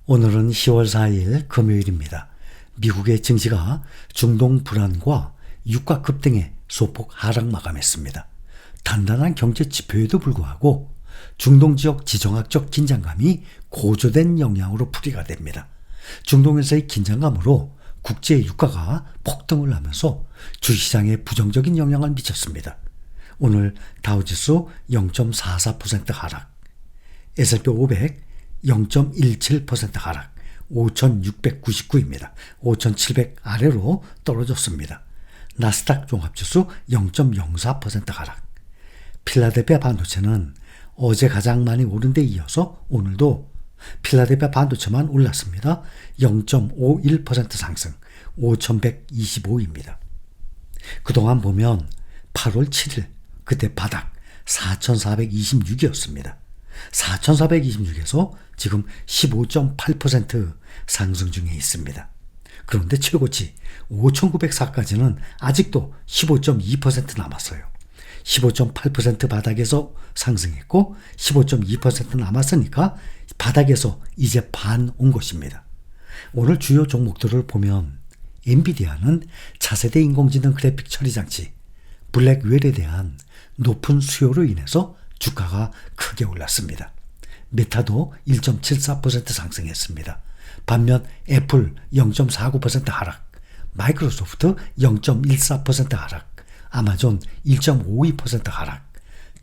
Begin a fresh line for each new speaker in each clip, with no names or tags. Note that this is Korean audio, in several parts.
오늘은 10월 4일 금요일입니다. 미국의 증시가 중동 불안과 유가 급등에 소폭 하락 마감했습니다. 단단한 경제 지표에도 불구하고 중동 지역 지정학적 긴장감이 고조된 영향으로 풀이가 됩니다. 중동에서의 긴장감으로 국제 유가가 폭등을 하면서 주식시장에 부정적인 영향을 미쳤습니다. 오늘 다우지수 0.44% 하락, S&P 500 0.17% 하락, 5,699입니다. 5,700 아래로 떨어졌습니다. 나스닥 종합지수 0.04% 하락. 필라델피아 반도체는 어제 가장 많이 오른 데 이어서 오늘도 필라델피아 반도체만 올랐습니다. 0.51% 상승, 5,125입니다. 그동안 보면 8월 7일 그때 바닥 4,426이었습니다. 4,426에서 지금 15.8% 상승 중에 있습니다. 그런데 최고치 5,904까지는 아직도 15.2% 남았어요. 15.8% 바닥에서 상승했고 15.2% 남았으니까 바닥에서 이제 반 온 것입니다. 오늘 주요 종목들을 보면 엔비디아는 차세대 인공지능 그래픽 처리 장치 블랙웰에 대한 높은 수요로 인해서 주가가 크게 올랐습니다. 메타도 1.74% 상승했습니다. 반면 애플 0.49% 하락, 마이크로소프트 0.14% 하락, 아마존 1.52% 하락,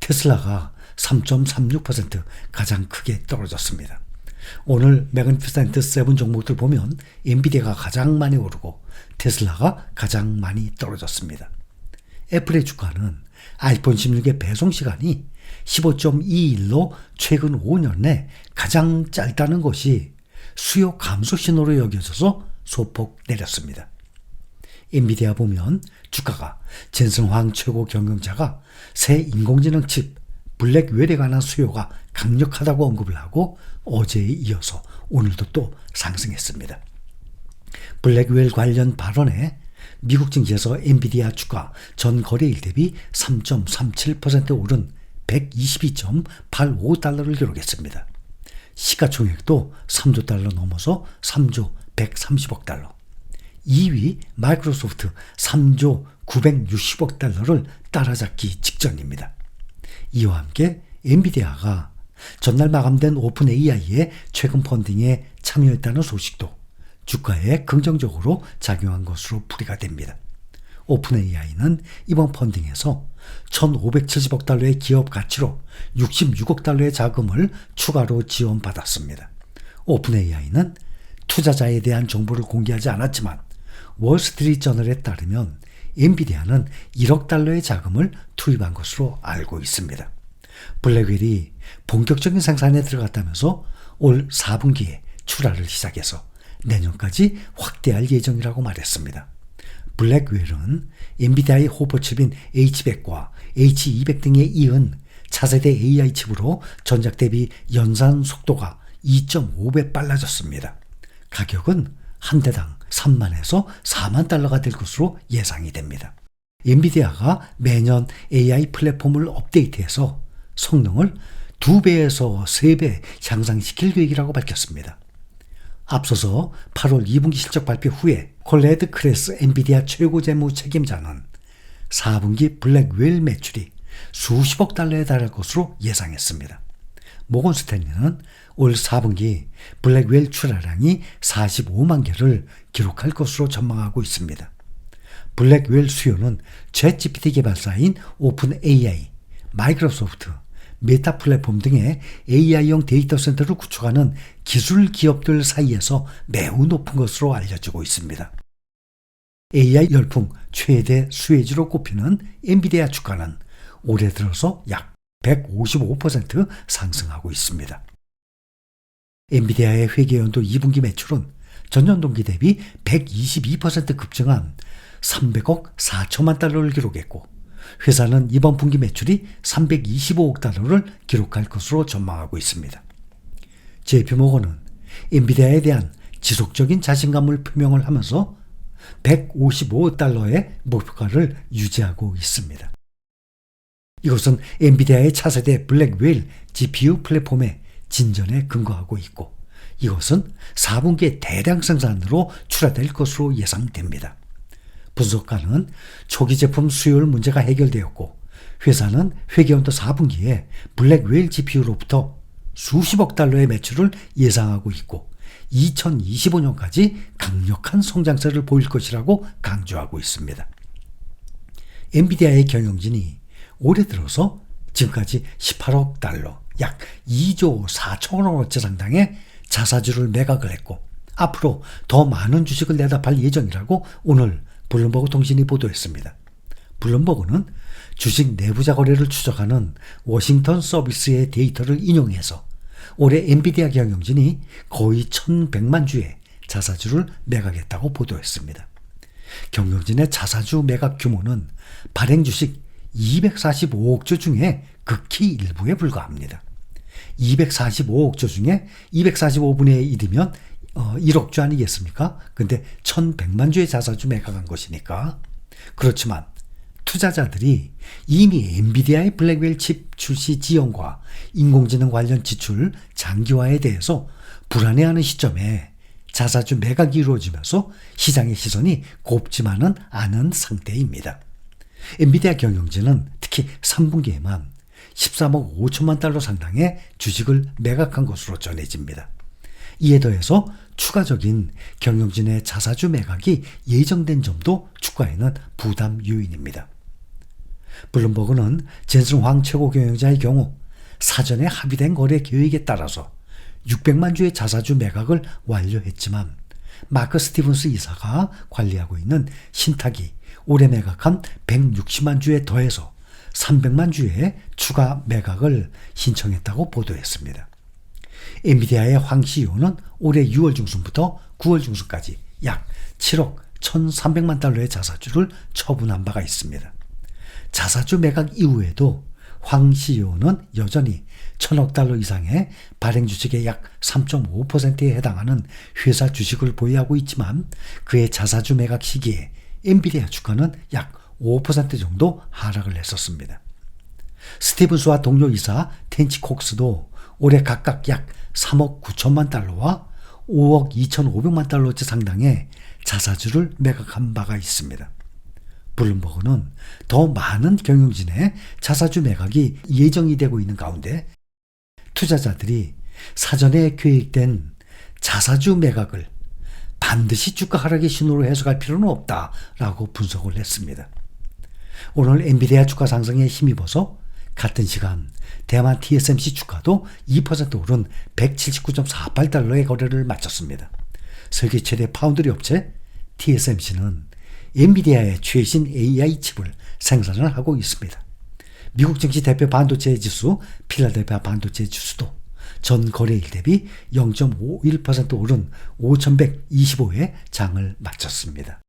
테슬라가 3.36% 가장 크게 떨어졌습니다. 오늘 매그니피센트 7 종목들 보면 엔비디아가 가장 많이 오르고 테슬라가 가장 많이 떨어졌습니다. 애플의 주가는 아이폰 16의 배송 시간이 15.2일로 최근 5년 내 가장 짧다는 것이 수요 감소 신호로 여겨져서 소폭 내렸습니다. 엔비디아 보면 주가가 젠슨 황 최고 경영자가 새 인공지능 칩 블랙웰에 관한 수요가 강력하다고 언급을 하고 어제에 이어서 오늘도 또 상승했습니다. 블랙웰 관련 발언에 미국 증시에서 엔비디아 주가 전 거래일 대비 3.37% 오른 122.85달러를 기록했습니다. 시가총액도 3조 달러 넘어서 3조 130억 달러. 2위 마이크로소프트 3조 960억 달러를 따라잡기 직전입니다. 이와 함께 엔비디아가 전날 마감된 오픈 AI의 최근 펀딩에 참여했다는 소식도 주가에 긍정적으로 작용한 것으로 풀이가 됩니다. 오픈 AI는 이번 펀딩에서 1,570억 달러의 기업 가치로 66억 달러의 자금을 추가로 지원받았습니다. 오픈 AI는 투자자에 대한 정보를 공개하지 않았지만 월스트리트저널에 따르면 엔비디아는 1억 달러의 자금을 투입한 것으로 알고 있습니다. 블랙웰이 본격적인 생산에 들어갔다면서 올 4분기에 출하를 시작해서 내년까지 확대할 예정이라고 말했습니다. 블랙웰은 엔비디아의 호퍼칩인 H100과 H200 등에 이은 차세대 AI 칩으로 전작 대비 연산 속도가 2.5배 빨라졌습니다. 가격은 한 대당 3만에서 4만 달러가 될 것으로 예상이 됩니다. 엔비디아가 매년 AI 플랫폼을 업데이트해서 성능을 2배에서 3배 향상시킬 계획이라고 밝혔습니다. 앞서서 8월 2분기 실적 발표 후에 콜레드 크레스 엔비디아 최고 재무 책임자는 4분기 블랙웰 매출이 수십억 달러에 달할 것으로 예상했습니다. 모건 스탠리는 올 4분기 블랙웰 출하량이 45만 개를 기록할 것으로 전망하고 있습니다. 블랙웰 수요는 챗GPT 개발사인 오픈 AI, 마이크로소프트, 메타 플랫폼 등의 AI형 데이터 센터를 구축하는 기술 기업들 사이에서 매우 높은 것으로 알려지고 있습니다. AI 열풍 최대 수혜주로 꼽히는 엔비디아 주가는 올해 들어서 약 155% 상승하고 있습니다. 엔비디아의 회계연도 2분기 매출은 전년 동기 대비 122% 급증한 300억 4천만 달러를 기록했고 회사는 이번 분기 매출이 325억 달러를 기록할 것으로 전망하고 있습니다. JP모건은 엔비디아에 대한 지속적인 자신감을 표명을 하면서 155달러의 목표가를 유지하고 있습니다. 이것은 엔비디아의 차세대 블랙웰 GPU 플랫폼의 진전에 근거하고 있고 이것은 4분기의 대량 생산으로 출하될 것으로 예상됩니다. 분석가는 초기 제품 수요일 문제가 해결되었고 회사는 회계연도 4분기에 블랙웨일 GPU로부터 수십억 달러의 매출을 예상하고 있고 2025년까지 강력한 성장세를 보일 것이라고 강조하고 있습니다. 엔비디아의 경영진이 올해 들어서 지금까지 18억 달러, 약 2조 4천억 원어치 상당의 자사주를 매각을 했고 앞으로 더 많은 주식을 내다 팔 예정이라고 오늘 블룸버그 통신이 보도했습니다. 블룸버그는 주식 내부자 거래를 추적하는 워싱턴 서비스의 데이터를 인용해서 올해 엔비디아 경영진이 거의 1,100만 주의 자사주를 매각했다고 보도했습니다. 경영진의 자사주 매각 규모는 발행 주식 245억 주 중에 극히 일부에 불과합니다. 245억 주 중에 245분의 1이면 1억 주 아니겠습니까? 근데 1,100만 주의 자사주 매각한 것이니까. 그렇지만 투자자들이 이미 엔비디아의 블랙웰 칩 출시 지연과 인공지능 관련 지출 장기화에 대해서 불안해하는 시점에 자사주 매각이 이루어지면서 시장의 시선이 곱지만은 않은 상태입니다. 엔비디아 경영진은 특히 3분기에만 13억 5천만 달러 상당의 주식을 매각한 것으로 전해집니다. 이에 더해서 추가적인 경영진의 자사주 매각이 예정된 점도 주가에는 부담 요인입니다. 블룸버그는 젠슨 황 최고 경영자의 경우 사전에 합의된 거래 계획에 따라서 600만 주의 자사주 매각을 완료했지만 마크 스티븐스 이사가 관리하고 있는 신탁이 올해 매각한 160만 주에 더해서 300만 주의 추가 매각을 신청했다고 보도했습니다. 엔비디아의 황 CEO는 올해 6월 중순부터 9월 중순까지 약 7억 1,300만 달러의 자사주를 처분한 바가 있습니다. 자사주 매각 이후에도 황 CEO는 여전히 1,000억 달러 이상의 발행 주식의 약 3.5%에 해당하는 회사 주식을 보유하고 있지만 그의 자사주 매각 시기에 엔비디아 주가는 약 5% 정도 하락을 했었습니다. 스티븐스와 동료 이사 텐치 콕스도 올해 각각 약 3억 9천만 달러와 5억 2,500만 달러치 상당의 자사주를 매각한 바가 있습니다. 블룸버그는 더 많은 경영진의 자사주 매각이 예정이 되고 있는 가운데 투자자들이 사전에 계획된 자사주 매각을 반드시 주가 하락의 신호로 해석할 필요는 없다라고 분석을 했습니다. 오늘 엔비디아 주가 상승에 힘입어서 같은 시간 대만 TSMC 주가도 2% 오른 179.48달러의 거래를 마쳤습니다. 세계 최대 파운드리 업체 TSMC는 엔비디아의 최신 AI 칩을 생산을 하고 있습니다. 미국 증시 대표 반도체 지수 필라델피아 반도체 지수도 전 거래일 대비 0.51% 오른 5,125에 장을 마쳤습니다.